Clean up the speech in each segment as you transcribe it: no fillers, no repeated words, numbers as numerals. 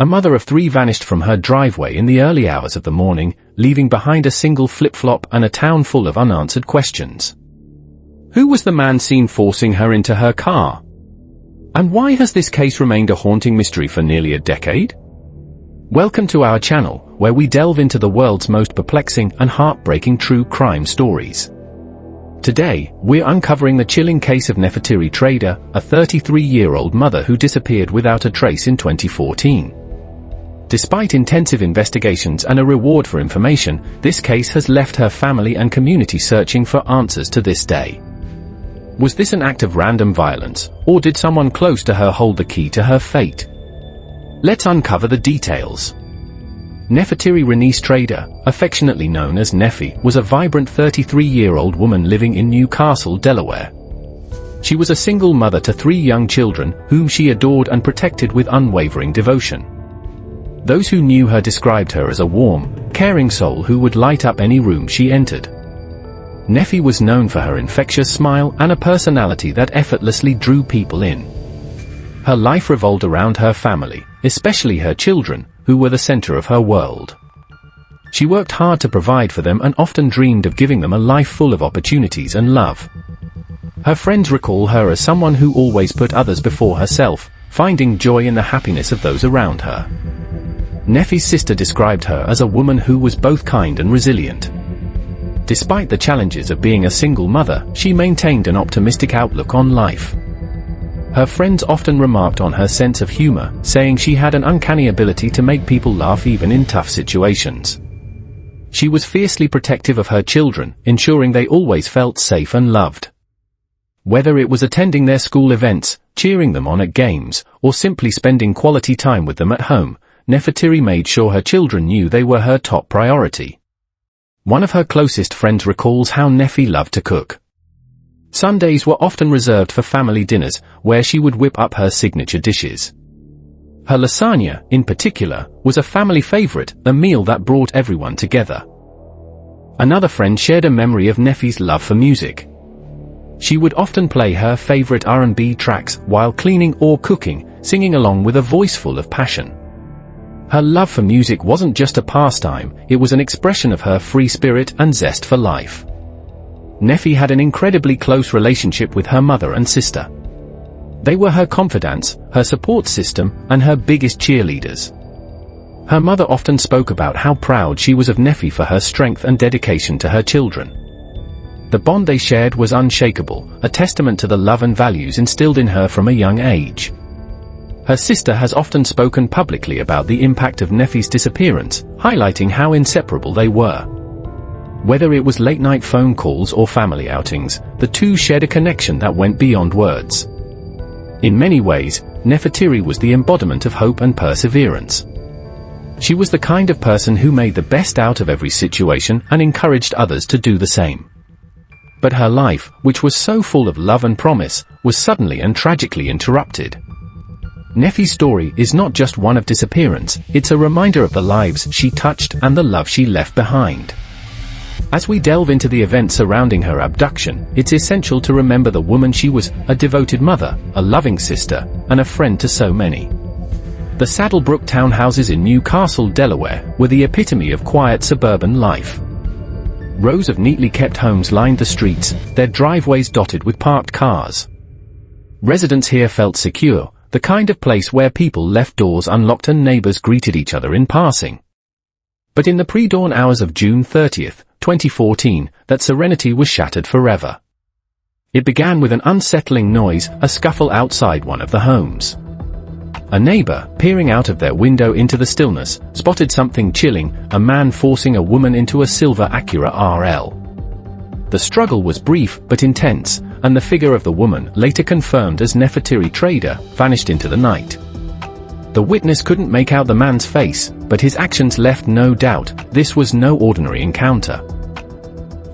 A mother of 3 vanished from her driveway in the early hours of the morning, leaving behind a single flip-flop and a town full of unanswered questions. Who was the man seen forcing her into her car? And why has this case remained a haunting mystery for nearly a decade? Welcome to our channel, where we delve into the world's most perplexing and heartbreaking true crime stories. Today, we're uncovering the chilling case of Nefertiri Trader, a 33-year-old mother who disappeared without a trace in 2014. Despite intensive investigations and a reward for information, this case has left her family and community searching for answers to this day. Was this an act of random violence, or did someone close to her hold the key to her fate? Let's uncover the details. Nefertiri Renise Trader, affectionately known as Nefi, was a vibrant 33-year-old woman living in Newcastle, Delaware. She was a single mother to 3 young children, whom she adored and protected with unwavering devotion. Those who knew her described her as a warm, caring soul who would light up any room she entered. Nefi was known for her infectious smile and a personality that effortlessly drew people in. Her life revolved around her family, especially her children, who were the center of her world. She worked hard to provide for them and often dreamed of giving them a life full of opportunities and love. Her friends recall her as someone who always put others before herself, finding joy in the happiness of those around her. Nefi's sister described her as a woman who was both kind and resilient. Despite the challenges of being a single mother, she maintained an optimistic outlook on life. Her friends often remarked on her sense of humor, saying she had an uncanny ability to make people laugh even in tough situations. She was fiercely protective of her children, ensuring they always felt safe and loved. Whether it was attending their school events, cheering them on at games, or simply spending quality time with them at home, Nefertiri made sure her children knew they were her top priority. One of her closest friends recalls how Nefi loved to cook. Sundays were often reserved for family dinners, where she would whip up her signature dishes. Her lasagna, in particular, was a family favorite, a meal that brought everyone together. Another friend shared a memory of Nefi's love for music. She would often play her favorite R&B tracks while cleaning or cooking, singing along with a voice full of passion. Her love for music wasn't just a pastime, it was an expression of her free spirit and zest for life. Nefi had an incredibly close relationship with her mother and sister. They were her confidants, her support system, and her biggest cheerleaders. Her mother often spoke about how proud she was of Nefi for her strength and dedication to her children. The bond they shared was unshakable, a testament to the love and values instilled in her from a young age. Her sister has often spoken publicly about the impact of Nefi's disappearance, highlighting how inseparable they were. Whether it was late-night phone calls or family outings, the two shared a connection that went beyond words. In many ways, Nefertiri was the embodiment of hope and perseverance. She was the kind of person who made the best out of every situation and encouraged others to do the same. But her life, which was so full of love and promise, was suddenly and tragically interrupted. Nefi's story is not just one of disappearance, it's a reminder of the lives she touched and the love she left behind. As we delve into the events surrounding her abduction, it's essential to remember the woman she was: a devoted mother, a loving sister, and a friend to so many. The Saddlebrook townhouses in Newcastle, Delaware, were the epitome of quiet suburban life. Rows of neatly kept homes lined the streets, their driveways dotted with parked cars. Residents here felt secure, the kind of place where people left doors unlocked and neighbors greeted each other in passing. But in the pre-dawn hours of June 30th, 2014, that serenity was shattered forever. It began with an unsettling noise, a scuffle outside one of the homes. A neighbor, peering out of their window into the stillness, spotted something chilling: a man forcing a woman into a silver Acura RL. The struggle was brief but intense, and the figure of the woman, later confirmed as Nefertiri Trader, vanished into the night. The witness couldn't make out the man's face, but his actions left no doubt: this was no ordinary encounter.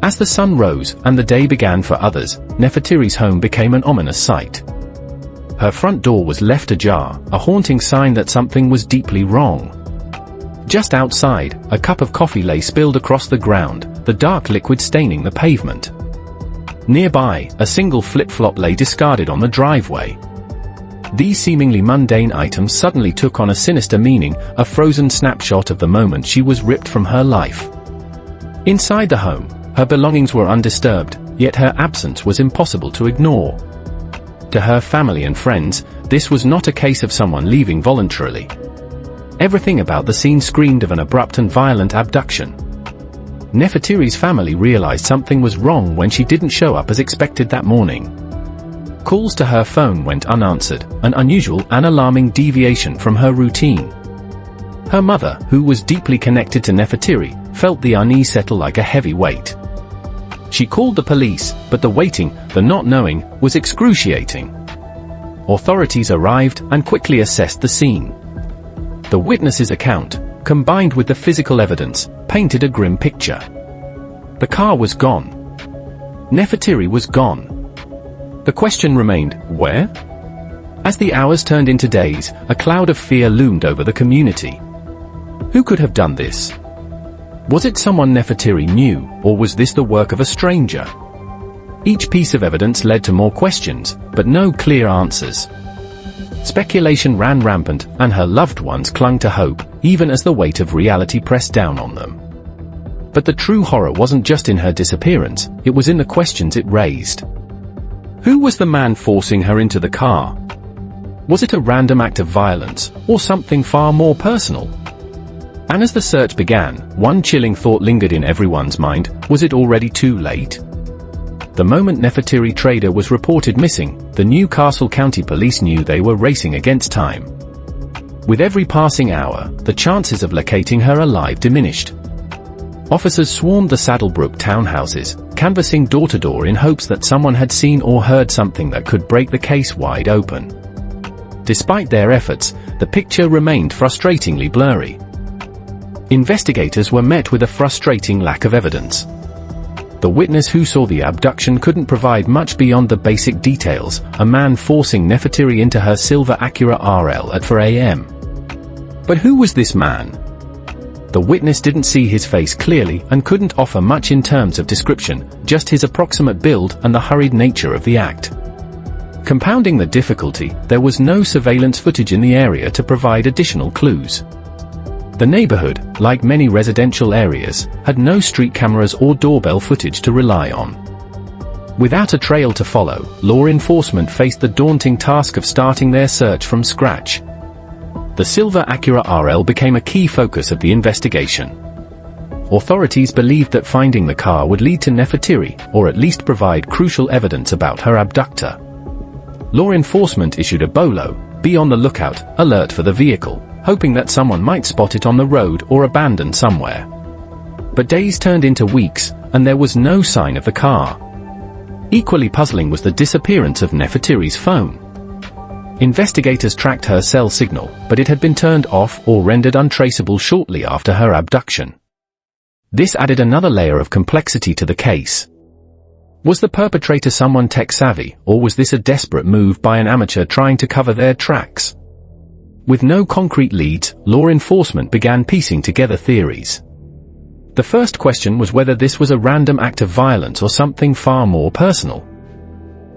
As the sun rose and the day began for others, Nefertiri's home became an ominous sight. Her front door was left ajar, a haunting sign that something was deeply wrong. Just outside, a cup of coffee lay spilled across the ground, the dark liquid staining the pavement. Nearby, a single flip-flop lay discarded on the driveway. these seemingly mundane items suddenly took on a sinister meaning, a frozen snapshot of the moment she was ripped from her life. Inside the home, her belongings were undisturbed, yet her absence was impossible to ignore. To her family and friends, this was not a case of someone leaving voluntarily. Everything about the scene screamed of an abrupt and violent abduction. Nefertiri's family realized something was wrong when she didn't show up as expected that morning. Calls to her phone went unanswered, an unusual and alarming deviation from her routine. Her mother, who was deeply connected to Nefertiri, felt the unease settle like a heavy weight. She called the police, but the waiting, the not knowing, was excruciating. Authorities arrived and quickly assessed the scene. The witness's account, combined with the physical evidence, painted a grim picture. The car was gone. Nefertiri was gone. The question remained, where? As the hours turned into days, a cloud of fear loomed over the community. Who could have done this? Was it someone Nefertiri knew, or was this the work of a stranger? Each piece of evidence led to more questions, but no clear answers. Speculation ran rampant, and her loved ones clung to hope, even as the weight of reality pressed down on them. But the true horror wasn't just in her disappearance, it was in the questions it raised. Who was the man forcing her into the car? Was it a random act of violence, or something far more personal? And as the search began, one chilling thought lingered in everyone's mind: was it already too late? The moment Nefertiri Trader was reported missing, the Newcastle County Police knew they were racing against time. With every passing hour, the chances of locating her alive diminished. Officers swarmed the Saddlebrook townhouses, canvassing door to door in hopes that someone had seen or heard something that could break the case wide open. Despite their efforts, the picture remained frustratingly blurry. Investigators were met with a frustrating lack of evidence. The witness who saw the abduction couldn't provide much beyond the basic details: a man forcing Nefertiri into her silver Acura RL at 4 a.m. But who was this man? The witness didn't see his face clearly and couldn't offer much in terms of description, just his approximate build and the hurried nature of the act. Compounding the difficulty, there was no surveillance footage in the area to provide additional clues. The neighborhood, like many residential areas, had no street cameras or doorbell footage to rely on. Without a trail to follow, law enforcement faced the daunting task of starting their search from scratch. The silver Acura RL became a key focus of the investigation. Authorities believed that finding the car would lead to Nefertiri, or at least provide crucial evidence about her abductor. Law enforcement issued a BOLO, "Be on the lookout," alert for the vehicle, hoping that someone might spot it on the road or abandoned somewhere. But days turned into weeks, and there was no sign of the car. Equally puzzling was the disappearance of Nefertiri's phone. Investigators tracked her cell signal, but it had been turned off or rendered untraceable shortly after her abduction. This added another layer of complexity to the case. Was the perpetrator someone tech-savvy, or was this a desperate move by an amateur trying to cover their tracks? With no concrete leads, law enforcement began piecing together theories. The first question was whether this was a random act of violence or something far more personal.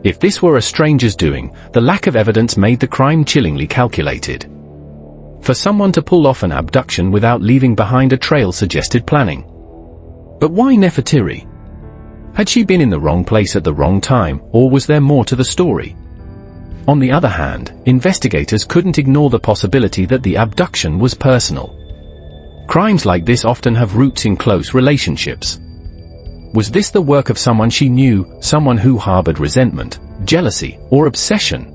If this were a stranger's doing, the lack of evidence made the crime chillingly calculated. For someone to pull off an abduction without leaving behind a trail suggested planning. But why Nefertiri? Had she been in the wrong place at the wrong time, or was there more to the story? On the other hand, investigators couldn't ignore the possibility that the abduction was personal. Crimes like this often have roots in close relationships. Was this the work of someone she knew, someone who harbored resentment, jealousy, or obsession?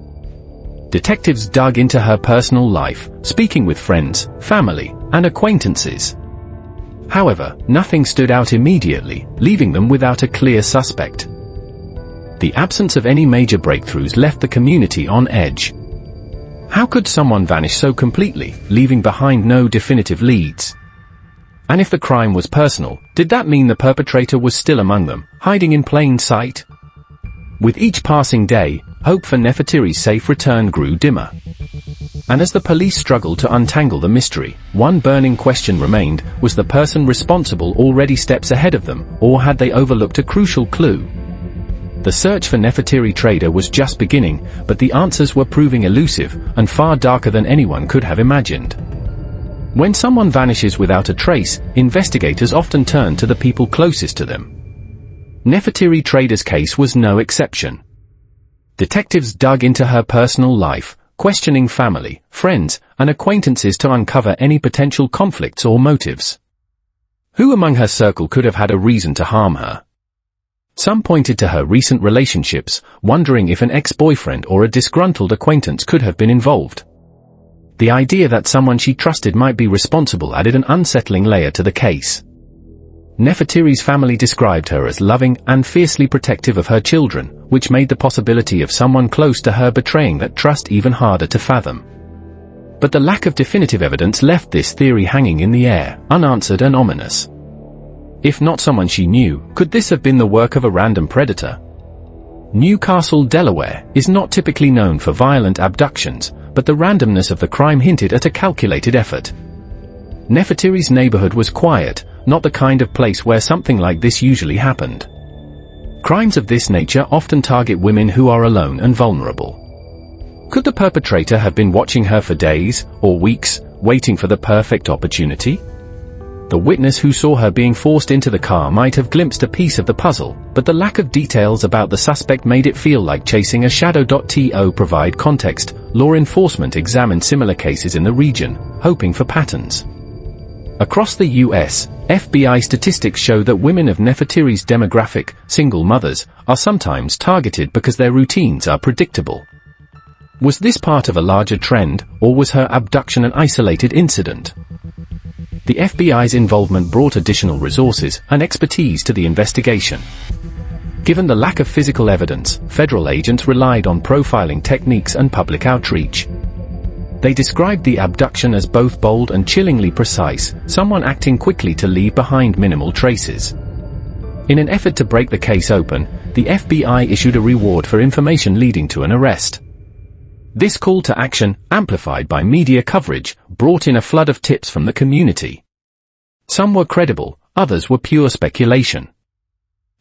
Detectives dug into her personal life, speaking with friends, family, and acquaintances. However, nothing stood out immediately, leaving them without a clear suspect. The absence of any major breakthroughs left the community on edge. How could someone vanish so completely, leaving behind no definitive leads? And if the crime was personal, did that mean the perpetrator was still among them, hiding in plain sight? With each passing day, hope for Nefertiri's safe return grew dimmer. And as the police struggled to untangle the mystery, one burning question remained: was the person responsible already steps ahead of them, or had they overlooked a crucial clue? The search for Nefertiri Trader was just beginning, but the answers were proving elusive and far darker than anyone could have imagined. When someone vanishes without a trace, investigators often turn to the people closest to them. Nefertiri Trader's case was no exception. Detectives dug into her personal life, questioning family, friends, and acquaintances to uncover any potential conflicts or motives. Who among her circle could have had a reason to harm her? Some pointed to her recent relationships, wondering if an ex-boyfriend or a disgruntled acquaintance could have been involved. The idea that someone she trusted might be responsible added an unsettling layer to the case. Nefertiri's family described her as loving and fiercely protective of her children, which made the possibility of someone close to her betraying that trust even harder to fathom. But the lack of definitive evidence left this theory hanging in the air, unanswered and ominous. If not someone she knew, could this have been the work of a random predator? Newcastle, Delaware, is not typically known for violent abductions, but the randomness of the crime hinted at a calculated effort. Nefertiri's neighborhood was quiet, not the kind of place where something like this usually happened. Crimes of this nature often target women who are alone and vulnerable. Could the perpetrator have been watching her for days or weeks, waiting for the perfect opportunity? The witness who saw her being forced into the car might have glimpsed a piece of the puzzle, but the lack of details about the suspect made it feel like chasing a shadow. To provide context, law enforcement examined similar cases in the region, hoping for patterns. Across the U.S., FBI statistics show that women of Nefertiri's demographic, single mothers, are sometimes targeted because their routines are predictable. Was this part of a larger trend, or was her abduction an isolated incident? The FBI's involvement brought additional resources and expertise to the investigation. Given the lack of physical evidence, federal agents relied on profiling techniques and public outreach. They described the abduction as both bold and chillingly precise, someone acting quickly to leave behind minimal traces. In an effort to break the case open, the FBI issued a reward for information leading to an arrest. This call to action, amplified by media coverage, brought in a flood of tips from the community. Some were credible, others were pure speculation.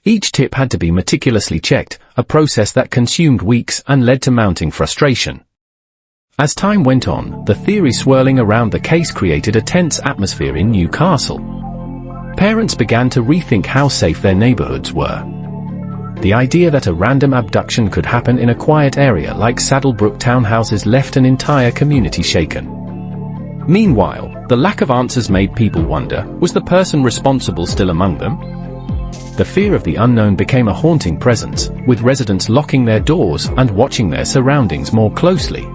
Each tip had to be meticulously checked, a process that consumed weeks and led to mounting frustration. As time went on, the theory swirling around the case created a tense atmosphere in Newcastle. Parents began to rethink how safe their neighborhoods were. The idea that a random abduction could happen in a quiet area like Saddlebrook townhouses left an entire community shaken. Meanwhile, the lack of answers made people wonder, was the person responsible still among them? The fear of the unknown became a haunting presence, with residents locking their doors and watching their surroundings more closely.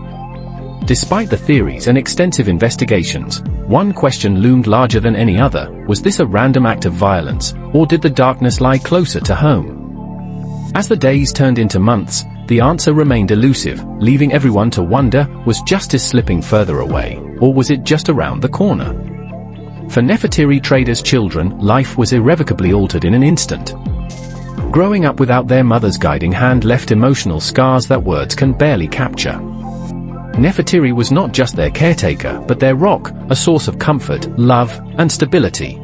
Despite the theories and extensive investigations, one question loomed larger than any other: was this a random act of violence, or did the darkness lie closer to home? As the days turned into months, the answer remained elusive, leaving everyone to wonder, was justice slipping further away, or was it just around the corner? For Nefertiri Trader's children, life was irrevocably altered in an instant. Growing up without their mother's guiding hand left emotional scars that words can barely capture. Nefertiri was not just their caretaker, but their rock, a source of comfort, love, and stability.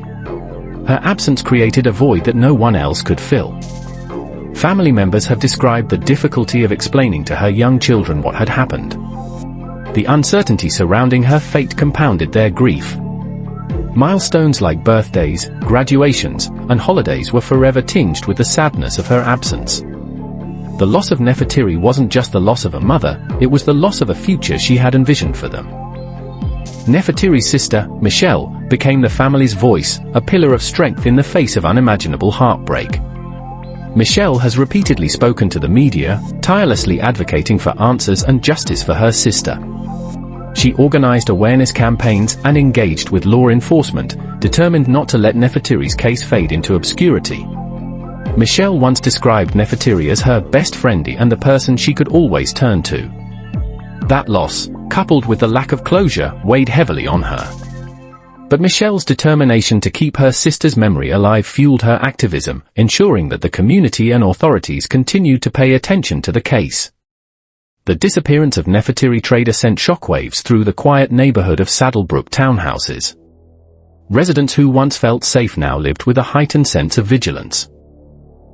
Her absence created a void that no one else could fill. Family members have described the difficulty of explaining to her young children what had happened. The uncertainty surrounding her fate compounded their grief. Milestones like birthdays, graduations, and holidays were forever tinged with the sadness of her absence. The loss of Nefertiri wasn't just the loss of a mother, it was the loss of a future she had envisioned for them. Nefertiri's sister, Michelle, became the family's voice, a pillar of strength in the face of unimaginable heartbreak. Michelle has repeatedly spoken to the media, tirelessly advocating for answers and justice for her sister. She organized awareness campaigns and engaged with law enforcement, determined not to let Nefertiri's case fade into obscurity. Michelle once described Nefertiri as her best friend and the person she could always turn to. That loss, coupled with the lack of closure, weighed heavily on her. But Michelle's determination to keep her sister's memory alive fueled her activism, ensuring that the community and authorities continued to pay attention to the case. The disappearance of Nefertiri Trader sent shockwaves through the quiet neighborhood of Saddlebrook townhouses. Residents who once felt safe now lived with a heightened sense of vigilance.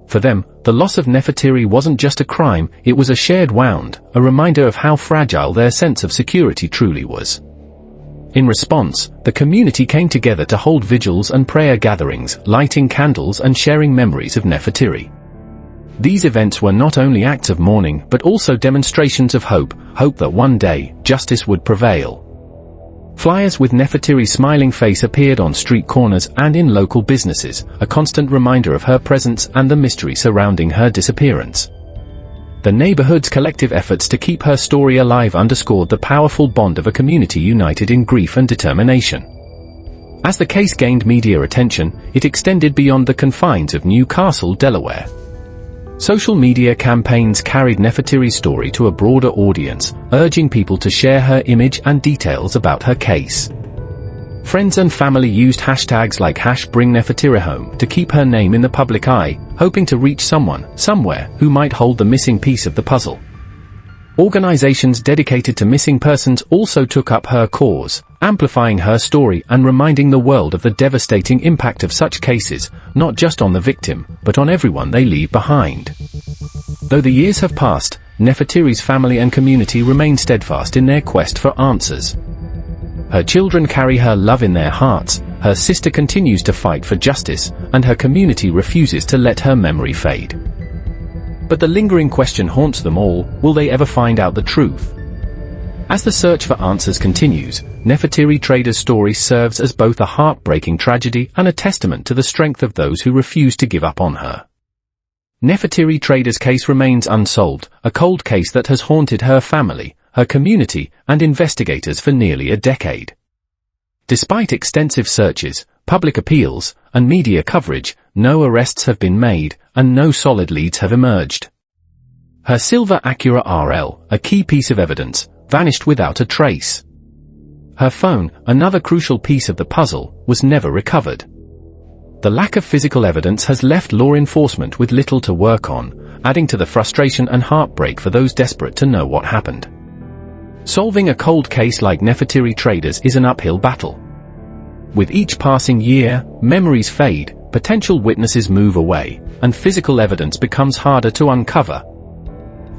For them, the loss of Nefertiri wasn't just a crime, it was a shared wound, a reminder of how fragile their sense of security truly was. In response, the community came together to hold vigils and prayer gatherings, lighting candles and sharing memories of Nefertiri. These events were not only acts of mourning but also demonstrations of hope that one day, justice would prevail. Flyers with Nefertiri's smiling face appeared on street corners and in local businesses, a constant reminder of her presence and the mystery surrounding her disappearance. The neighborhood's collective efforts to keep her story alive underscored the powerful bond of a community united in grief and determination. As the case gained media attention, it extended beyond the confines of Newcastle, Delaware. Social media campaigns carried Nefertiri's story to a broader audience, urging people to share her image and details about her case. Friends and family used hashtags like #BringNefertiriHome to keep her name in the public eye, hoping to reach someone, somewhere, who might hold the missing piece of the puzzle. Organizations dedicated to missing persons also took up her cause, amplifying her story and reminding the world of the devastating impact of such cases, not just on the victim, but on everyone they leave behind. Though the years have passed, Nefertiri's family and community remain steadfast in their quest for answers. Her children carry her love in their hearts, her sister continues to fight for justice, and her community refuses to let her memory fade. But the lingering question haunts them all: will they ever find out the truth? As the search for answers continues, Nefertiri Trader's story serves as both a heartbreaking tragedy and a testament to the strength of those who refuse to give up on her. Nefertiri Trader's case remains unsolved, a cold case that has haunted her family, her community, and investigators for nearly a decade. Despite extensive searches, public appeals, and media coverage, no arrests have been made, and no solid leads have emerged. Her silver Acura RL, a key piece of evidence, vanished without a trace. Her phone, another crucial piece of the puzzle, was never recovered. The lack of physical evidence has left law enforcement with little to work on, adding to the frustration and heartbreak for those desperate to know what happened. Solving a cold case like Nefertiri Trader's is an uphill battle. With each passing year, memories fade, potential witnesses move away, and physical evidence becomes harder to uncover.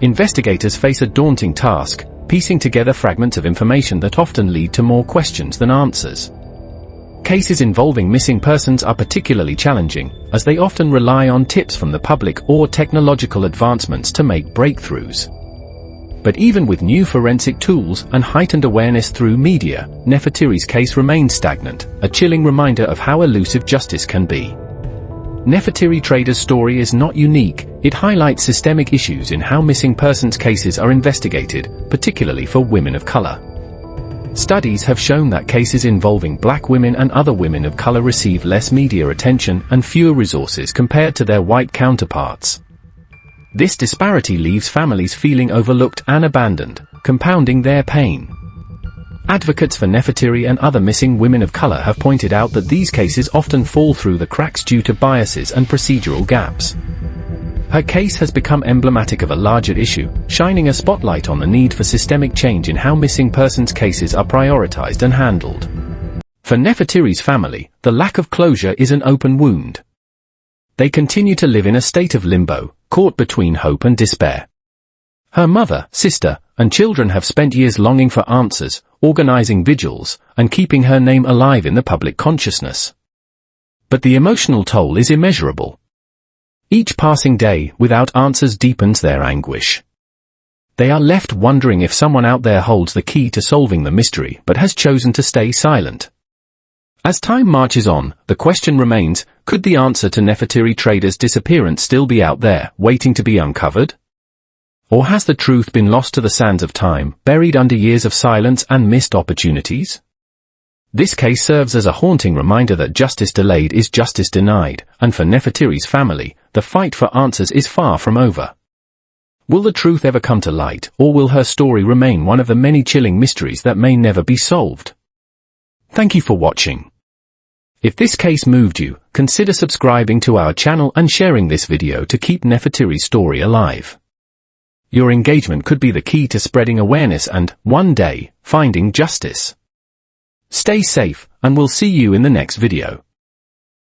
Investigators face a daunting task, piecing together fragments of information that often lead to more questions than answers. Cases involving missing persons are particularly challenging, as they often rely on tips from the public or technological advancements to make breakthroughs. But even with new forensic tools and heightened awareness through media, Nefertiri's case remains stagnant, a chilling reminder of how elusive justice can be. Nefertiri Trader's story is not unique, it highlights systemic issues in how missing persons cases are investigated, particularly for women of color. Studies have shown that cases involving black women and other women of color receive less media attention and fewer resources compared to their white counterparts. This disparity leaves families feeling overlooked and abandoned, compounding their pain. Advocates for Nefertiri and other missing women of color have pointed out that these cases often fall through the cracks due to biases and procedural gaps. Her case has become emblematic of a larger issue, shining a spotlight on the need for systemic change in how missing persons cases are prioritized and handled. For Nefertiri's family, the lack of closure is an open wound. They continue to live in a state of limbo, caught between hope and despair. Her mother, sister, and children have spent years longing for answers, organizing vigils, and keeping her name alive in the public consciousness. But the emotional toll is immeasurable. Each passing day without answers deepens their anguish. They are left wondering if someone out there holds the key to solving the mystery but has chosen to stay silent. As time marches on, the question remains, could the answer to Nefertiri Trader's disappearance still be out there, waiting to be uncovered? Or has the truth been lost to the sands of time, buried under years of silence and missed opportunities? This case serves as a haunting reminder that justice delayed is justice denied, and for Nefertiri's family, the fight for answers is far from over. Will the truth ever come to light, or will her story remain one of the many chilling mysteries that may never be solved? Thank you for watching. If this case moved you, consider subscribing to our channel and sharing this video to keep Nefertiri's story alive. Your engagement could be the key to spreading awareness and, one day, finding justice. Stay safe, and we'll see you in the next video.